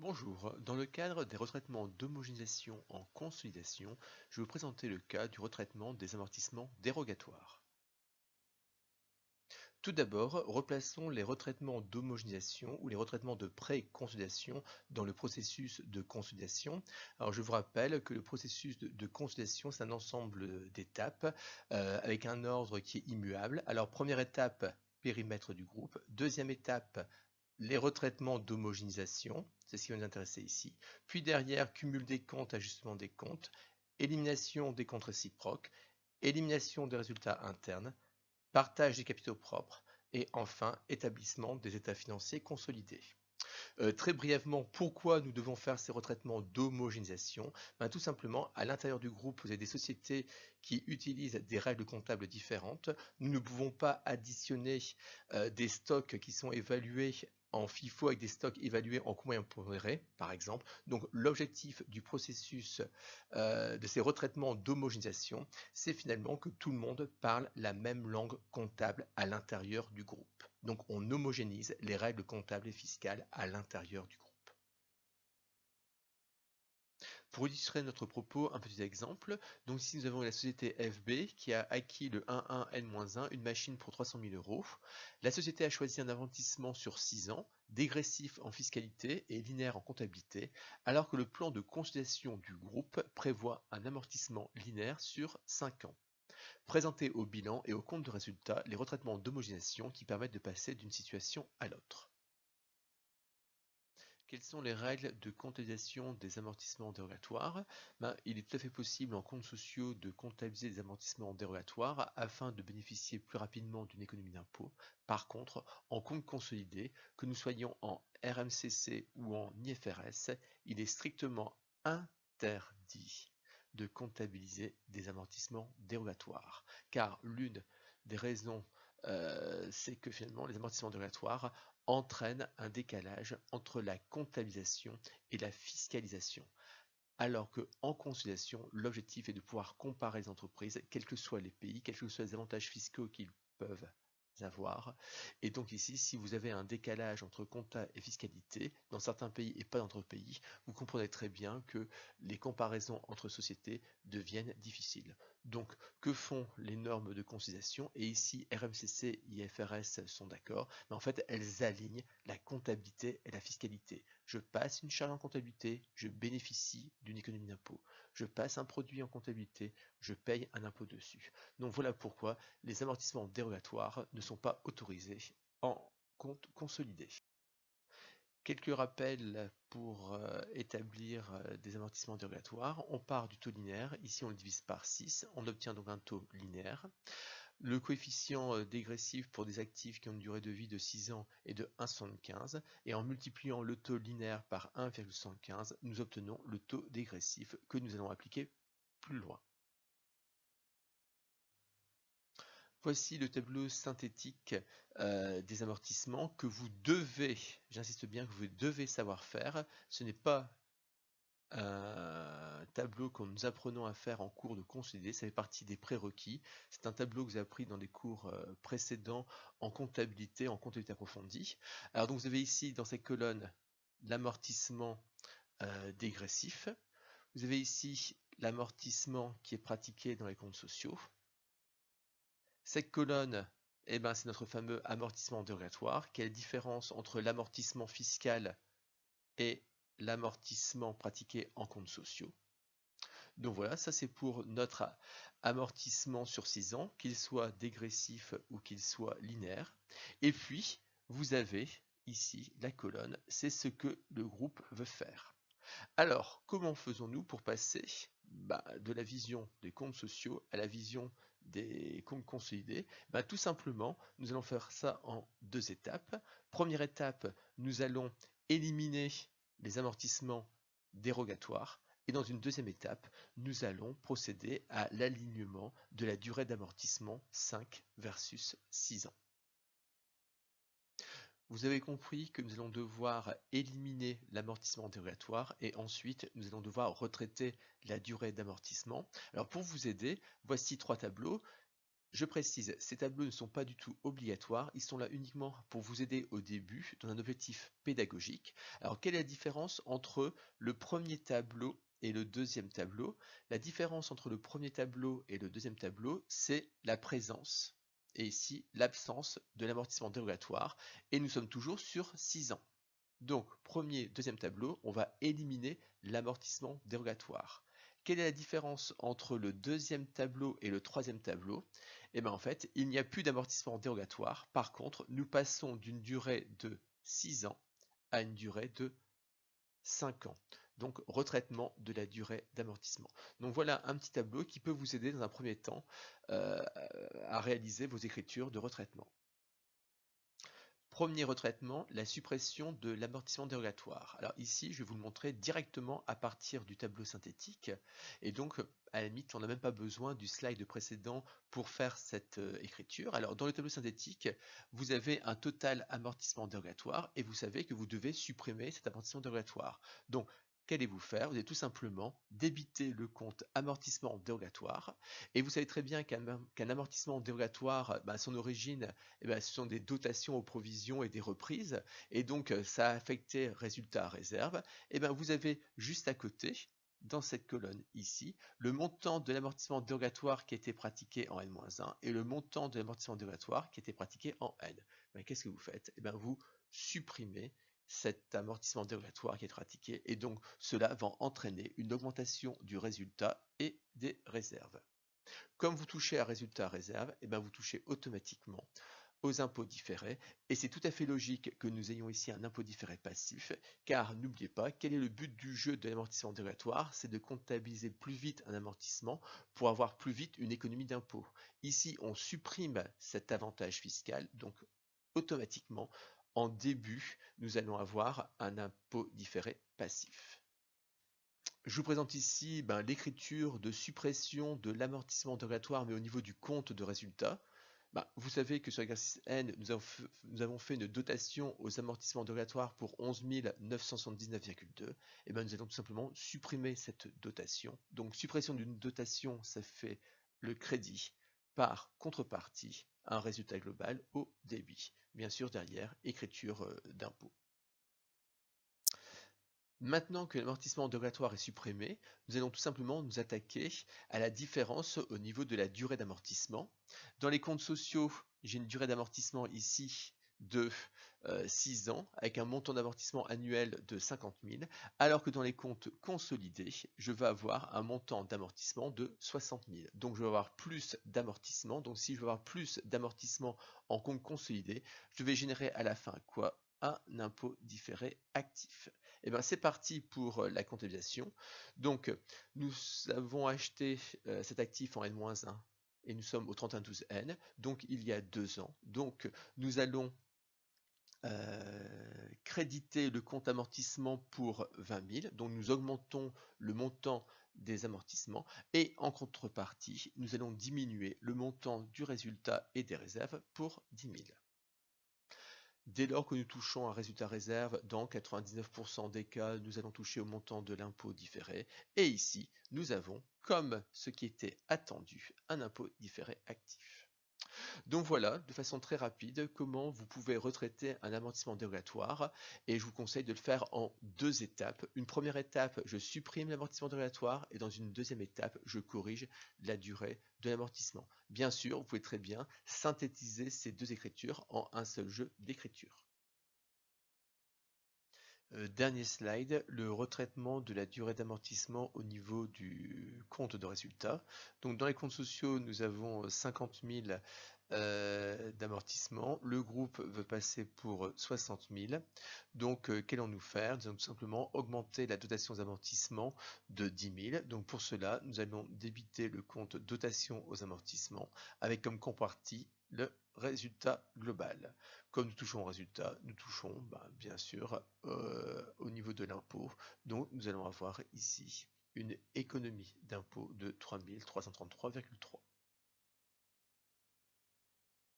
Bonjour, dans le cadre des retraitements d'homogénéisation en consolidation, je vais vous présenter le cas du retraitement des amortissements dérogatoires. Tout d'abord, replaçons les retraitements d'homogénéisation ou les retraitements de pré-consolidation dans le processus de consolidation. Alors je vous rappelle que le processus de consolidation, c'est un ensemble d'étapes avec un ordre qui est immuable. Alors première étape, périmètre du groupe. Deuxième étape, les retraitements d'homogénéisation, c'est ce qui va nous intéresser ici. Puis derrière, cumul des comptes, ajustement des comptes, élimination des comptes réciproques, élimination des résultats internes, partage des capitaux propres et enfin établissement des états financiers consolidés. Très brièvement, pourquoi nous devons faire ces retraitements d'homogénéisation? Tout simplement, à l'intérieur du groupe, vous avez des sociétés qui utilisent des règles comptables différentes. Nous ne pouvons pas additionner des stocks qui sont évalués en FIFO avec des stocks évalués en coût moyen pondéré, par exemple. Donc l'objectif du processus de ces retraitements d'homogénéisation, c'est finalement que tout le monde parle la même langue comptable à l'intérieur du groupe. Donc on homogénise les règles comptables et fiscales à l'intérieur du groupe. Pour illustrer notre propos, un petit exemple. Donc ici nous avons la société FB qui a acquis le 11N-1, une machine pour 300 000 euros. La société a choisi un amortissement sur 6 ans, dégressif en fiscalité et linéaire en comptabilité, alors que le plan de consolidation du groupe prévoit un amortissement linéaire sur 5 ans. Présenter au bilan et au compte de résultat les retraitements d'homogénéisation qui permettent de passer d'une situation à l'autre. Quelles sont les règles de comptabilisation des amortissements dérogatoires? Il est tout à fait possible en comptes sociaux de comptabiliser des amortissements dérogatoires afin de bénéficier plus rapidement d'une économie d'impôt. Par contre, en compte consolidé, que nous soyons en RMCC ou en IFRS, il est strictement interdit de comptabiliser des amortissements dérogatoires. Car l'une des raisons, c'est que finalement les amortissements dérogatoires entraîne un décalage entre la comptabilisation et la fiscalisation. Alors qu'en consolidation, l'objectif est de pouvoir comparer les entreprises, quels que soient les pays, quels que soient les avantages fiscaux qu'ils peuvent avoir. Et donc ici, si vous avez un décalage entre compta et fiscalité, dans certains pays et pas dans d'autres pays, vous comprenez très bien que les comparaisons entre sociétés deviennent difficiles. Donc, que font les normes de conciliation? Et ici, RMCC, IFRS sont d'accord, mais en fait, elles alignent la comptabilité et la fiscalité. Je passe une charge en comptabilité, je bénéficie d'une économie d'impôt. Je passe un produit en comptabilité, je paye un impôt dessus. Donc voilà pourquoi les amortissements dérogatoires ne sont pas autorisés en compte consolidé. Quelques rappels pour établir des amortissements dérogatoires. On part du taux linéaire, ici on le divise par 6, on obtient donc un taux linéaire. Le coefficient dégressif pour des actifs qui ont une durée de vie de 6 ans est de 1,75 et en multipliant le taux linéaire par 1,75, nous obtenons le taux dégressif que nous allons appliquer plus loin. Voici le tableau synthétique des amortissements que vous devez, j'insiste bien, que vous devez savoir faire. Ce n'est pas un tableau que nous apprenons à faire en cours de consolidé, ça fait partie des prérequis. C'est un tableau que vous avez appris dans des cours précédents en comptabilité approfondie. Alors donc vous avez ici dans cette colonne l'amortissement dégressif. Vous avez ici l'amortissement qui est pratiqué dans les comptes sociaux. Cette colonne, c'est notre fameux amortissement dérogatoire. Quelle différence entre l'amortissement fiscal et l'amortissement pratiqué en comptes sociaux? Donc voilà, ça c'est pour notre amortissement sur 6 ans, qu'il soit dégressif ou qu'il soit linéaire. Et puis, vous avez ici la colonne, c'est ce que le groupe veut faire. Alors, comment faisons-nous pour passer de la vision des comptes sociaux à la vision des comptes consolidés? Tout simplement, nous allons faire ça en 2 étapes. Première étape, nous allons éliminer les amortissements dérogatoires. Et dans une deuxième étape, nous allons procéder à l'alignement de la durée d'amortissement 5 versus 6 ans. Vous avez compris que nous allons devoir éliminer l'amortissement dérogatoire et ensuite nous allons devoir retraiter la durée d'amortissement. Alors pour vous aider, voici 3 tableaux. Je précise, ces tableaux ne sont pas du tout obligatoires, ils sont là uniquement pour vous aider au début dans un objectif pédagogique. Alors quelle est la différence entre le premier tableau et le deuxième tableau? La différence entre le premier tableau et le deuxième tableau, c'est la présence et ici l'absence de l'amortissement dérogatoire et nous sommes toujours sur 6 ans. Donc, deuxième tableau, on va éliminer l'amortissement dérogatoire. Quelle est la différence entre le deuxième tableau et le troisième tableau? Eh bien, en fait, il n'y a plus d'amortissement dérogatoire. Par contre, nous passons d'une durée de 6 ans à une durée de 5 ans. Donc, retraitement de la durée d'amortissement. Donc, voilà un petit tableau qui peut vous aider dans un premier temps à réaliser vos écritures de retraitement. Premier retraitement, la suppression de l'amortissement dérogatoire. Alors ici, je vais vous le montrer directement à partir du tableau synthétique. Et donc, à la limite, on n'a même pas besoin du slide précédent pour faire cette écriture. Alors, dans le tableau synthétique, vous avez un total amortissement dérogatoire et vous savez que vous devez supprimer cet amortissement dérogatoire. Donc, qu'allez-vous faire? Vous allez tout simplement débiter le compte amortissement dérogatoire. Et vous savez très bien qu'un amortissement dérogatoire, son origine, ce sont des dotations aux provisions et des reprises. Et donc, ça a affecté résultat réserve. Vous avez juste à côté, dans cette colonne ici, le montant de l'amortissement dérogatoire qui a été pratiqué en N-1 et le montant de l'amortissement dérogatoire qui a été pratiqué en N. Qu'est-ce que vous faites? Vous supprimez cet amortissement dérogatoire qui est pratiqué et donc cela va entraîner une augmentation du résultat et des réserves. Comme vous touchez à résultat réserve, vous touchez automatiquement aux impôts différés et c'est tout à fait logique que nous ayons ici un impôt différé passif car n'oubliez pas quel est le but du jeu de l'amortissement dérogatoire, c'est de comptabiliser plus vite un amortissement pour avoir plus vite une économie d'impôt. Ici on supprime cet avantage fiscal donc automatiquement en début nous allons avoir un impôt différé passif. Je vous présente ici l'écriture de suppression de l'amortissement dérogatoire mais au niveau du compte de résultat. Vous savez que sur l'exercice N, nous avons fait une dotation aux amortissements dérogatoires pour 11 979,2. Nous allons tout simplement supprimer cette dotation. Donc suppression d'une dotation, ça fait le crédit par contrepartie, un résultat global au débit. Bien sûr, derrière, écriture d'impôt. Maintenant que l'amortissement dérogatoire est supprimé, nous allons tout simplement nous attaquer à la différence au niveau de la durée d'amortissement. Dans les comptes sociaux, j'ai une durée d'amortissement ici de 6 ans avec un montant d'amortissement annuel de 50 000, alors que dans les comptes consolidés, je vais avoir un montant d'amortissement de 60 000. Donc je vais avoir plus d'amortissement. Donc si je veux avoir plus d'amortissement en compte consolidé, je vais générer à la fin quoi? Un impôt différé actif. C'est parti pour la comptabilisation. Donc, nous avons acheté cet actif en N-1 et nous sommes au 31/12/N, donc il y a 2 ans. Donc, nous allons créditer le compte amortissement pour 20 000, donc nous augmentons le montant des amortissements et en contrepartie, nous allons diminuer le montant du résultat et des réserves pour 10 000. Dès lors que nous touchons un résultat réserve, dans 99% des cas, nous allons toucher au montant de l'impôt différé. Et ici, nous avons, comme ce qui était attendu, un impôt différé actif. Donc voilà, de façon très rapide, comment vous pouvez retraiter un amortissement dérogatoire. Et je vous conseille de le faire en 2 étapes. Une première étape, je supprime l'amortissement dérogatoire et dans une deuxième étape, je corrige la durée de l'amortissement. Bien sûr, vous pouvez très bien synthétiser ces 2 écritures en un seul jeu d'écriture. Dernier slide, le retraitement de la durée d'amortissement au niveau du compte de résultat. Donc dans les comptes sociaux, nous avons 50 000 d'amortissement. Le groupe veut passer pour 60 000. Donc qu'allons-nous faire? Nous allons tout simplement augmenter la dotation aux amortissements de 10 000. Donc pour cela, nous allons débiter le compte dotation aux amortissements avec comme contrepartie le résultat global. Comme nous touchons au résultat, nous touchons bien sûr au niveau de l'impôt. Donc nous allons avoir ici une économie d'impôt de 3 333,3.